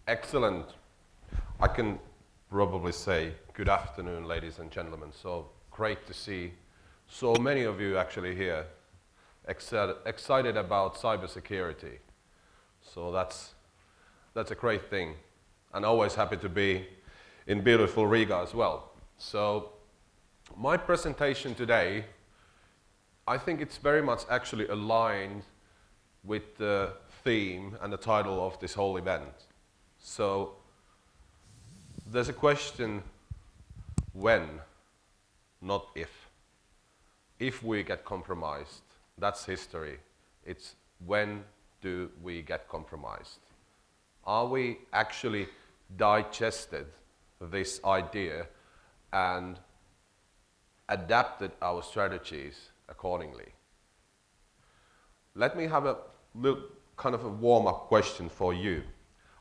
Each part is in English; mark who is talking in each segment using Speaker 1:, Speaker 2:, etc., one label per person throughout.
Speaker 1: Excellent. I can probably say good afternoon, ladies and gentlemen. So great to see so many of you actually here, excited about cybersecurity. So that's a great thing, and always happy to be in beautiful Riga as well. So my presentation today, I think it's very much actually aligned with the theme and the title of this whole event. So there's a question when, not if. If we get compromised, that's history. It's when do we get compromised? Are we actually digested this idea and adapted our strategies accordingly? Let me have a little kind of a warm-up question for you.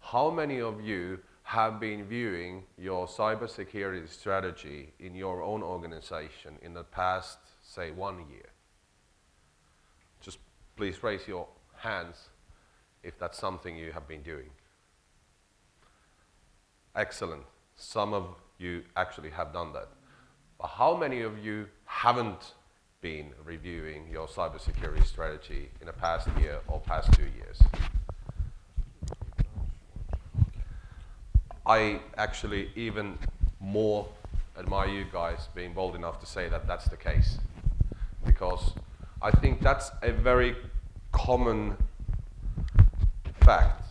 Speaker 1: How many of you have been viewing your cybersecurity strategy in your own organization in the past, say, 1 year? Just please raise your hands if that's something you have been doing. Excellent. Some of you actually have done that. But how many of you haven't been reviewing your cybersecurity strategy in the past year or past 2 years? I actually even more admire you guys being bold enough to say that that's the case, because I think that's a very common fact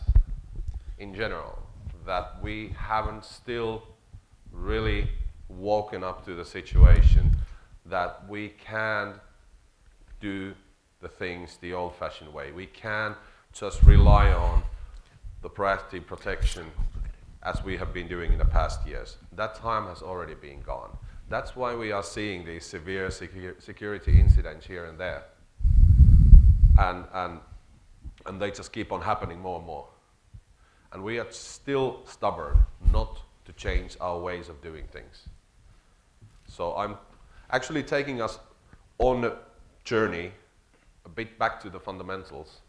Speaker 1: in general, that we haven't still really woken up to the situation that we can do the things the old-fashioned way. We can't just rely on the proactive protection as we have been doing in the past years. That time has already been gone. That's why we are seeing these severe security incidents here and there. And they just keep on happening more and more. And we are still stubborn not to change our ways of doing things. So I'm actually taking us on a journey a bit back to the fundamentals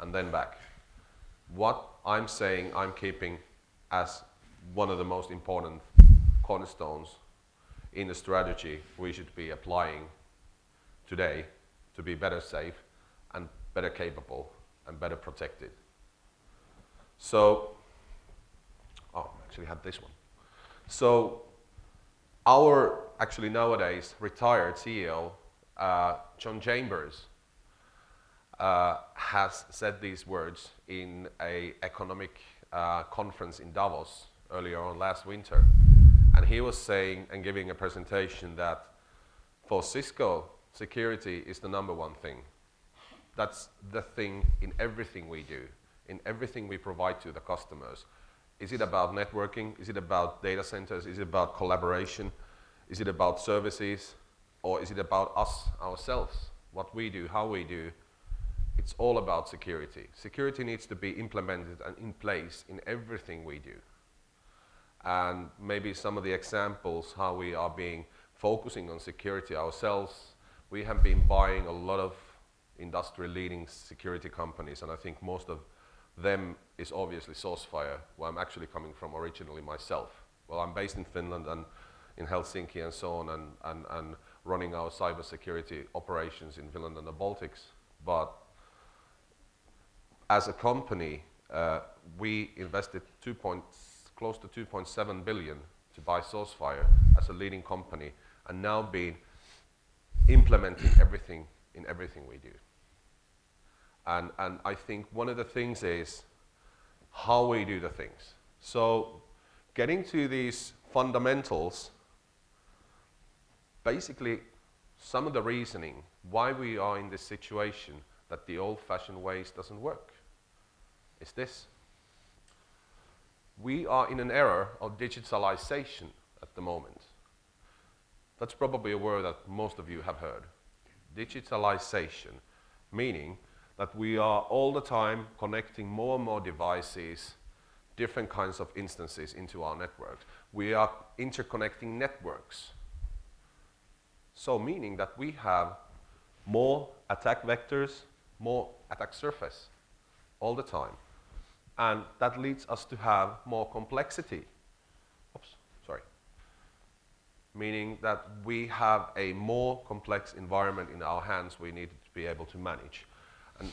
Speaker 1: and then back. What I'm saying I'm keeping as one of the most important cornerstones in the strategy we should be applying today to be better safe and better capable and better protected. So, I actually had this one. So, our actually nowadays retired CEO, John Chambers, has said these words in an economic conference in Davos earlier on last winter. And he was saying and giving a presentation that for Cisco, security is the #1 thing. That's the thing in everything we do, in everything we provide to the customers. Is it about networking? Is it about data centers? Is it about collaboration? Is it about services? Or is it about us, ourselves, what we do, how we do? It's all about security. Security needs to be implemented and in place in everything we do. And maybe some of the examples how we are being focusing on security ourselves. We have been buying a lot of industry-leading security companies, and I think most of them is obviously Sourcefire, where I'm actually coming from originally myself. Well, I'm based in Finland and in Helsinki and so on, and running our cybersecurity operations in Finland and the Baltics. But as a company, we invested close to 2.7 billion to buy Sourcefire as a leading company, and now been implementing everything in everything we do. And I think one of the things is how we do the things. So getting to these fundamentals, basically some of the reasoning why we are in this situation that the old-fashioned ways doesn't work is this. We are in an era of digitalization at the moment. That's probably a word that most of you have heard. Digitalization, meaning that we are all the time connecting more and more devices, different kinds of instances into our network. We are interconnecting networks. So meaning that we have more attack vectors, more attack surface all the time. And that leads us to have more complexity. Oops, sorry. Meaning that we have a more complex environment in our hands we need to be able to manage. And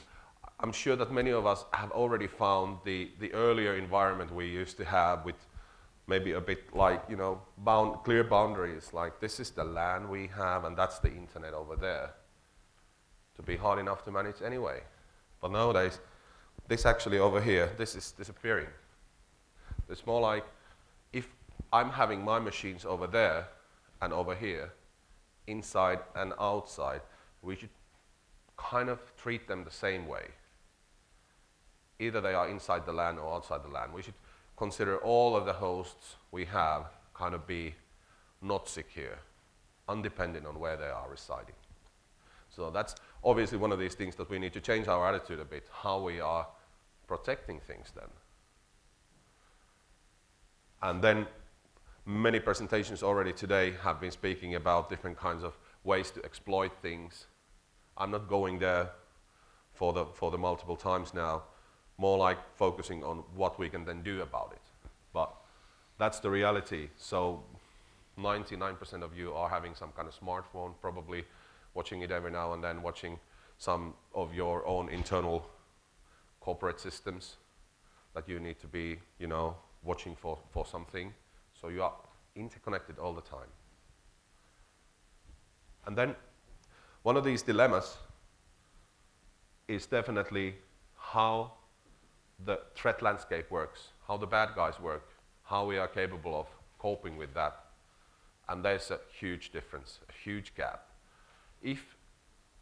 Speaker 1: I'm sure that many of us have already found the earlier environment we used to have with maybe a bit like, you know, clear boundaries, like this is the LAN we have and that's the internet over there, to be hard enough to manage anyway. But nowadays, this actually over here, this is disappearing. It's more like if I'm having my machines over there and over here, inside and outside, we should kind of treat them the same way. Either they are inside the LAN or outside the LAN. We should consider all of the hosts we have kind of be not secure, undependent on where they are residing. So that's obviously one of these things that we need to change our attitude a bit, how we are protecting things then. And then many presentations already today have been speaking about different kinds of ways to exploit things. I'm not going there for the multiple times now, more like focusing on what we can then do about it. But that's the reality. So 99% of you are having some kind of smartphone, probably watching it every now and then, watching some of your own internal corporate systems that you need to be, you know, watching for something. So you are interconnected all the time. And then one of these dilemmas is definitely how the threat landscape works, how the bad guys work, how we are capable of coping with that. And there's a huge difference, a huge gap. If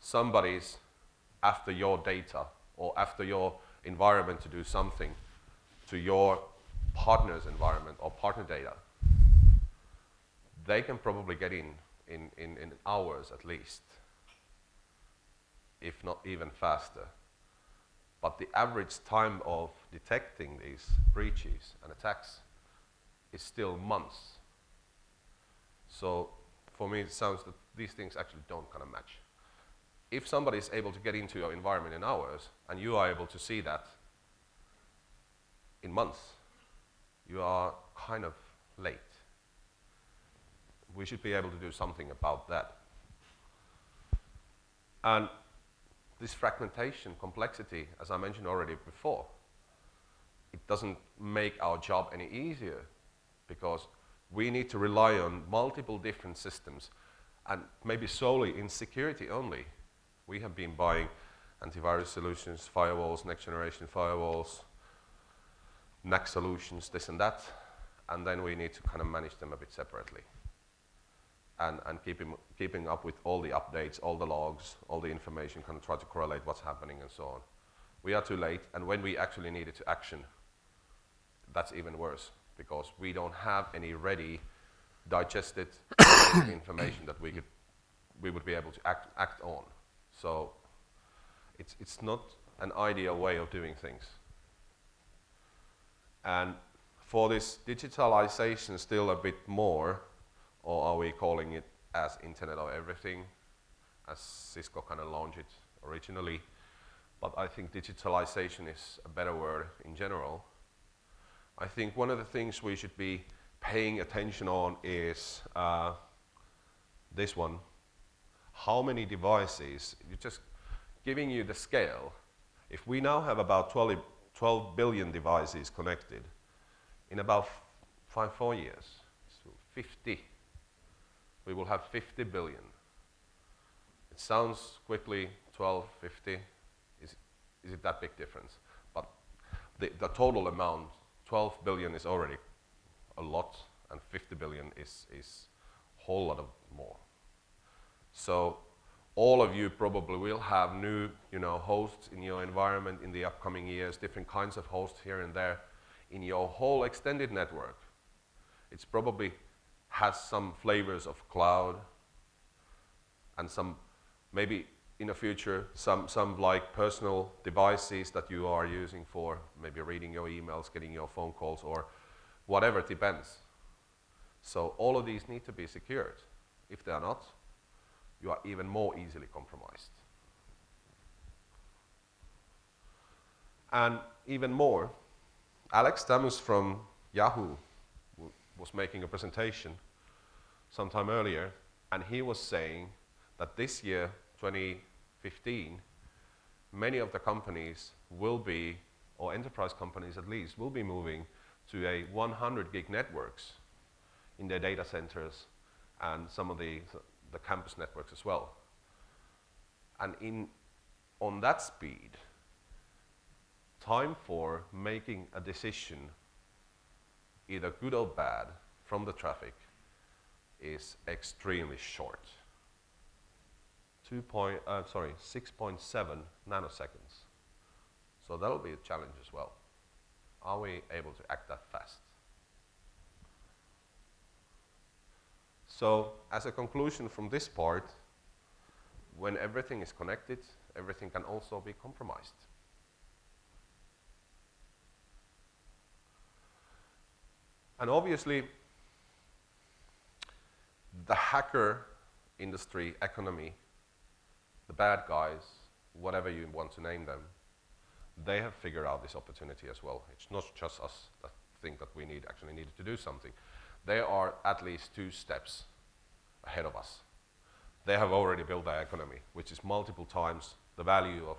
Speaker 1: somebody's after your data or after your environment to do something to your partner's environment or partner data, they can probably get in hours at least, if not even faster. But the average time of detecting these breaches and attacks is still months. So for me, it sounds that these things actually don't kind of match. If somebody is able to get into your environment in hours, and you are able to see that in months, you are kind of late. We should be able to do something about that. And this fragmentation, complexity, as I mentioned already before, it doesn't make our job any easier, because we need to rely on multiple different systems, and maybe solely in security only. We have been buying antivirus solutions, firewalls, next generation firewalls, NAC solutions, this and that, and then we need to kind of manage them a bit separately. And keeping up with all the updates, all the logs, all the information, kind of try to correlate what's happening and so on. We are too late, and when we actually need it to action, that's even worse, because we don't have any ready, digested information that we would be able to act on. So it's not an ideal way of doing things. And for this digitalization still a bit more, or are we calling it as Internet of Everything, as Cisco kind of launched it originally? But I think digitalization is a better word in general. I think one of the things we should be paying attention on is this one. How many devices, just giving you the scale. If we now have about 12 billion devices connected, in about 4 years, so 50, we will have 50 billion. It sounds quickly, 12, 50, is it that big difference? But the total amount, 12 billion is already a lot, and 50 billion is a whole lot of more. So all of you probably will have new, hosts in your environment in the upcoming years, different kinds of hosts here and there in your whole extended network. It's probably has some flavors of cloud, and some, maybe in the future, some like personal devices that you are using for maybe reading your emails, getting your phone calls, or whatever, it depends. So all of these need to be secured. If they are not, you are even more easily compromised. And even more, Alex Tamus from Yahoo was making a presentation sometime earlier, and he was saying that this year, 2015, many of the companies will be, or enterprise companies at least, will be moving to a 100 gig networks in their data centers and some of the campus networks as well. And on that speed, time for making a decision, either good or bad, from the traffic is extremely short. 6.7 nanoseconds. So that'll be a challenge as well. Are we able to act that fast? So as a conclusion from this part, when everything is connected, everything can also be compromised. And obviously, the hacker industry, economy, the bad guys, whatever you want to name them, they have figured out this opportunity as well. It's not just us that think that we actually needed to do something. They are at least 2 steps ahead of us. They have already built their economy, which is multiple times the value of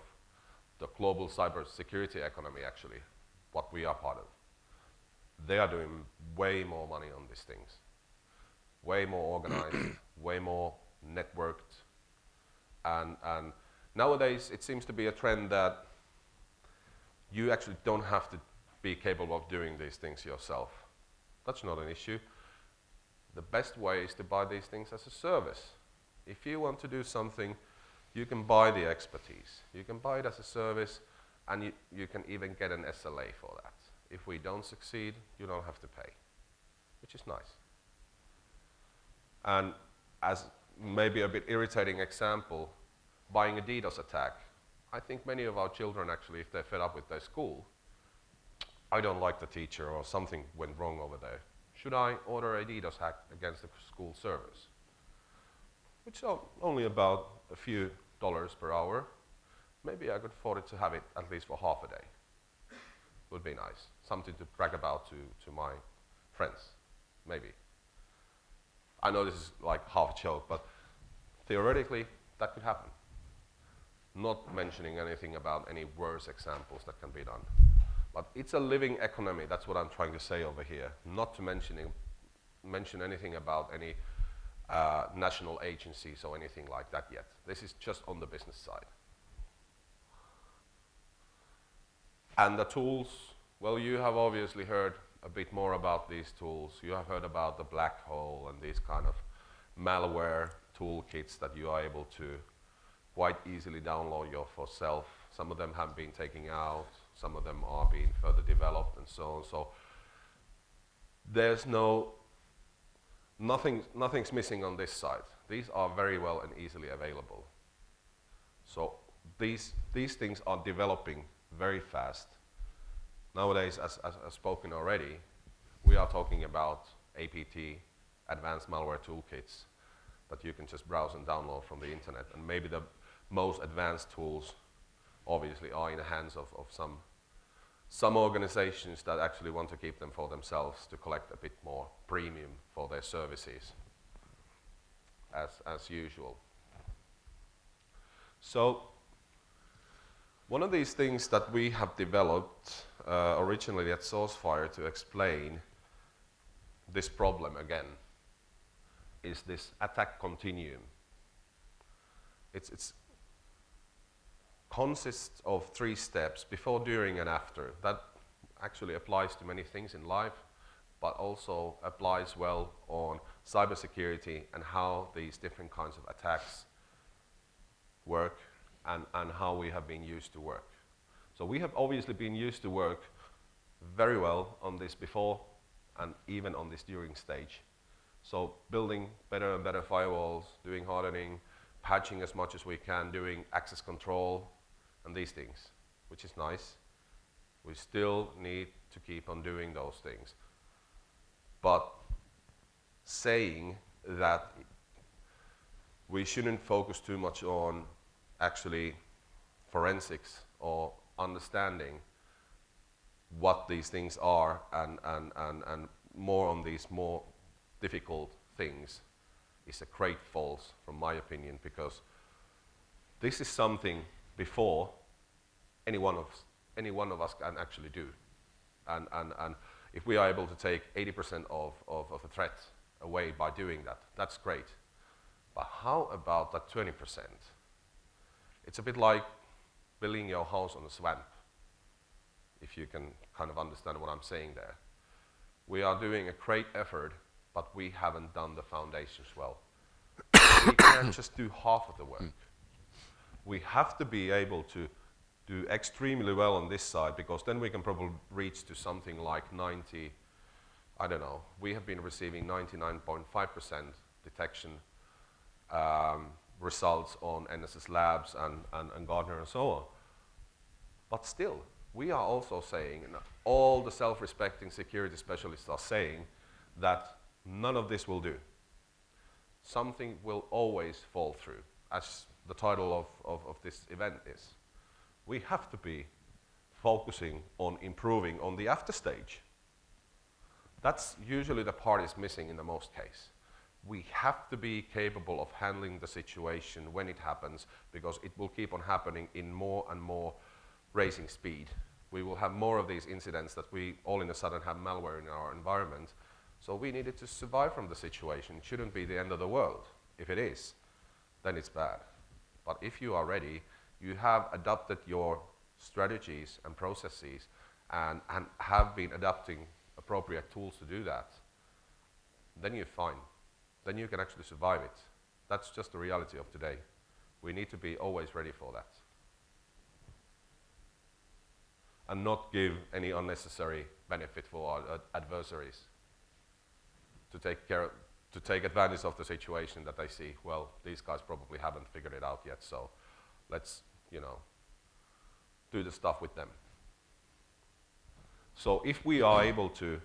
Speaker 1: the global cybersecurity economy, actually, what we are part of. They are doing way more money on these things, way more organized, way more networked. And nowadays, it seems to be a trend that you actually don't have to be capable of doing these things yourself. That's not an issue. The best way is to buy these things as a service. If you want to do something, you can buy the expertise. You can buy it as a service, and you can even get an SLA for that. If we don't succeed, you don't have to pay, which is nice. And as maybe a bit irritating example, buying a DDoS attack. I think many of our children actually, if they're fed up with their school, I don't like the teacher or something went wrong over there. Should I order a DDoS hack against the school servers? Which is only about a few dollars per hour. Maybe I could afford it to have it at least for half a day. Would be nice. Something to brag about to my friends, maybe. I know this is like half a joke, but theoretically, that could happen. Not mentioning anything about any worse examples that can be done. But it's a living economy, that's what I'm trying to say over here. Not to mention anything about any national agencies or anything like that yet. This is just on the business side. And the tools, well, you have obviously heard a bit more about these tools. You have heard about the black hole and these kind of malware toolkits that you are able to quite easily download yourself. Some of them have been taken out, some of them are being further developed and so on. So there's nothing's missing on this side. These are very well and easily available. So these things are developing very fast. Nowadays, as spoken already, we are talking about APT, advanced malware toolkits, that you can just browse and download from the internet. And maybe the most advanced tools obviously are in the hands of some organizations that actually want to keep them for themselves to collect a bit more premium for their services, as usual. So one of these things that we have developed originally at SourceFire to explain this problem again is this attack continuum. It's consists of 3 steps, before, during, and after. That actually applies to many things in life, but also applies well on cybersecurity and how these different kinds of attacks work and how we have been used to work. So we have obviously been used to work very well on this before and even on this during stage. So building better and better firewalls, doing hardening, patching as much as we can, doing access control and these things, which is nice. We still need to keep on doing those things. But saying that we shouldn't focus too much on actually forensics or understanding what these things are and more on these more difficult things is a great false from my opinion, because this is something before any one of us can actually do. And if we are able to take 80% of the threat away by doing that, that's great. But how about that 20%? It's a bit like building your house on a swamp, if you can kind of understand what I'm saying there. We are doing a great effort, but we haven't done the foundations well. We can't just do half of the work. We have to be able to do extremely well on this side, because then we can probably reach to something like 90, I don't know, we have been receiving 99.5% detection results on NSS Labs and Gartner and so on. But still, we are also saying, and all the self-respecting security specialists are saying, that none of this will do. Something will always fall through, as the title of this event is. We have to be focusing on improving on the after stage. That's usually the part is missing in the most case. We have to be capable of handling the situation when it happens, because it will keep on happening in more and more racing speed. We will have more of these incidents that we all in a sudden have malware in our environment. So we needed to survive from the situation. It shouldn't be the end of the world. If it is, then it's bad. But if you are ready, you have adapted your strategies and processes and have been adapting appropriate tools to do that, then you're fine. Then you can actually survive it. That's just the reality of today. We need to be always ready for that. And not give any unnecessary benefit for our adversaries to take advantage of the situation that they see. Well, these guys probably haven't figured it out yet, so let's, do the stuff with them. So if we are able to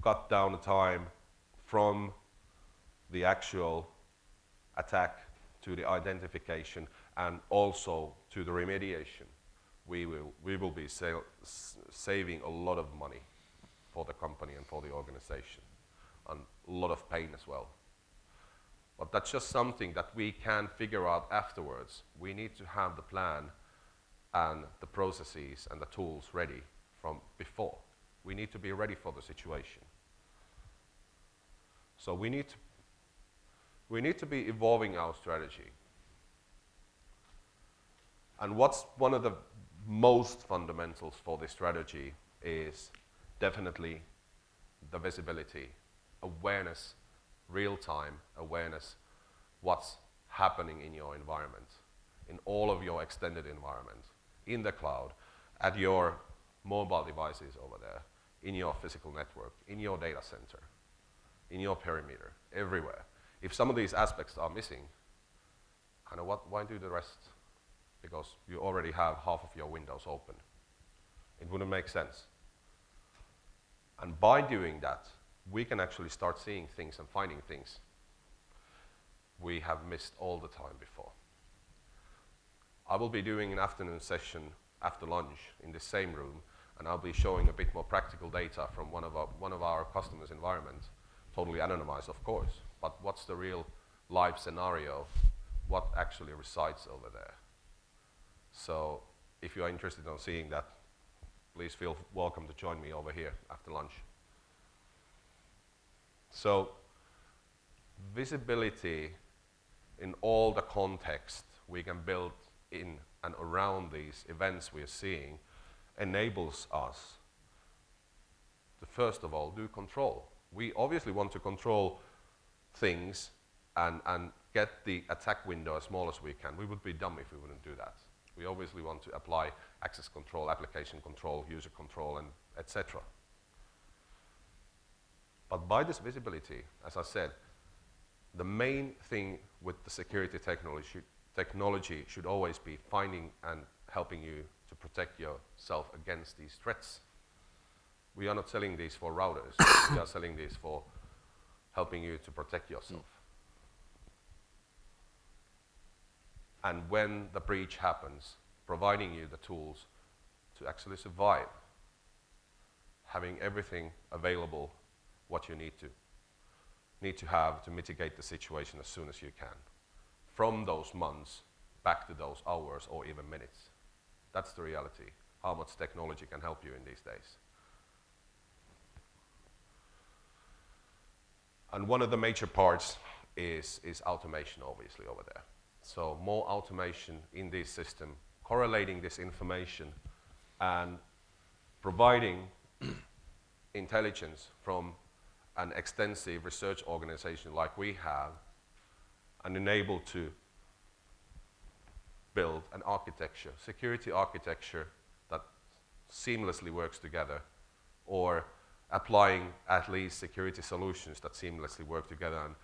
Speaker 1: cut down the time from the actual attack to the identification and also to the remediation, we will be saving a lot of money for the company and for the organization, and a lot of pain as well. But that's just something that we can figure out afterwards. We need to have the plan and the processes and the tools ready from before. We need to be ready for the situation. So we need to be evolving our strategy. And what's one of the most fundamentals for this strategy is definitely the visibility, awareness, real-time awareness, what's happening in your environment, in all of your extended environment, in the cloud, at your mobile devices over there, in your physical network, in your data center, in your perimeter, everywhere. If some of these aspects are missing, kind of why do the rest? Because you already have half of your windows open. It wouldn't make sense. And by doing that, we can actually start seeing things and finding things we have missed all the time before. I will be doing an afternoon session after lunch in the same room, and I'll be showing a bit more practical data from one of our customers' environment, totally anonymized, of course, but what's the real live scenario, what actually resides over there. So if you are interested in seeing that, please feel welcome to join me over here after lunch. So visibility in all the context we can build in and around these events we are seeing enables us to, first of all, do control. We obviously want to control things and get the attack window as small as we can. We would be dumb if we wouldn't do that. We obviously want to apply access control, application control, user control, and etc. But by this visibility, as I said, the main thing with the security technology should always be finding and helping you to protect yourself against these threats. We are not selling these for routers. We are selling these for helping you to protect yourself. And when the breach happens, providing you the tools to actually survive having everything available what you need to have to mitigate the situation as soon as you can. From those months back to those hours or even minutes. That's the reality, how much technology can help you in these days. And one of the major parts is automation, obviously, over there. So more automation in this system, correlating this information and providing intelligence from an extensive research organization like we have, and enable to build an architecture, security architecture that seamlessly works together, or applying at least security solutions that seamlessly work together and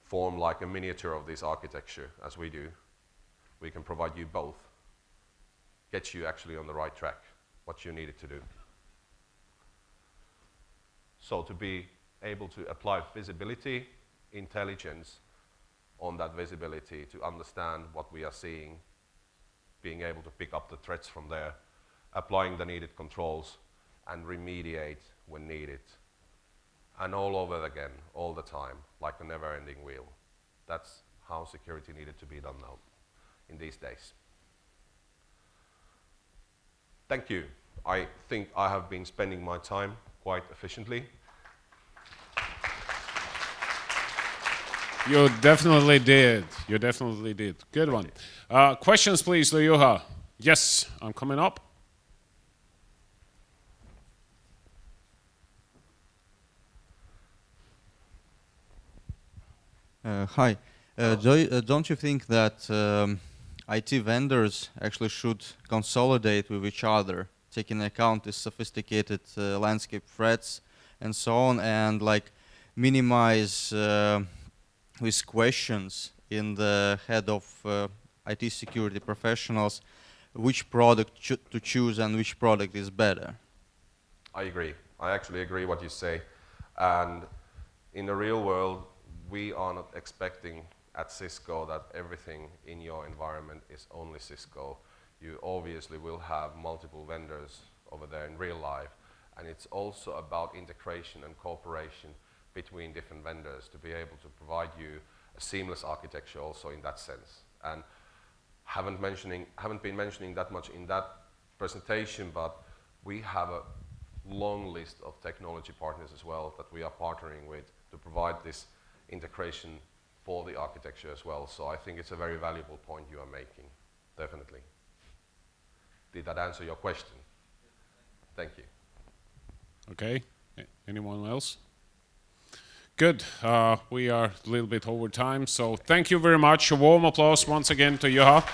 Speaker 1: form like a miniature of this architecture as we do. We can provide you both, get you actually on the right track, what you needed to do. So to be able to apply visibility, intelligence on that visibility to understand what we are seeing, being able to pick up the threats from there, applying the needed controls, and remediate when needed. And all over again, all the time, like a never-ending wheel. That's how security needed to be done now, in these days. Thank you. I think I have been spending my time quite efficiently.
Speaker 2: You definitely did. You definitely did. Good one. Questions, please, to Juha. Yes, I'm coming up.
Speaker 3: Hi. Don't you think that IT vendors actually should consolidate with each other, taking into account the sophisticated landscape threats and so on, and like minimize these questions in the head of IT security professionals, which product to choose and which product is better?
Speaker 1: I agree. I actually agree what you say. And in the real world, we are not expecting at Cisco that everything in your environment is only Cisco. You obviously will have multiple vendors over there in real life. And it's also about integration and cooperation between different vendors to be able to provide you a seamless architecture also in that sense. And haven't been mentioning that much in that presentation, but we have a long list of technology partners as well that we are partnering with to provide this integration for the architecture as well. So I think it's a very valuable point you are making, definitely. Did that answer your question? Thank you.
Speaker 2: Okay. Anyone else? Good. We are a little bit over time, so thank you very much. A warm applause once again to Juha.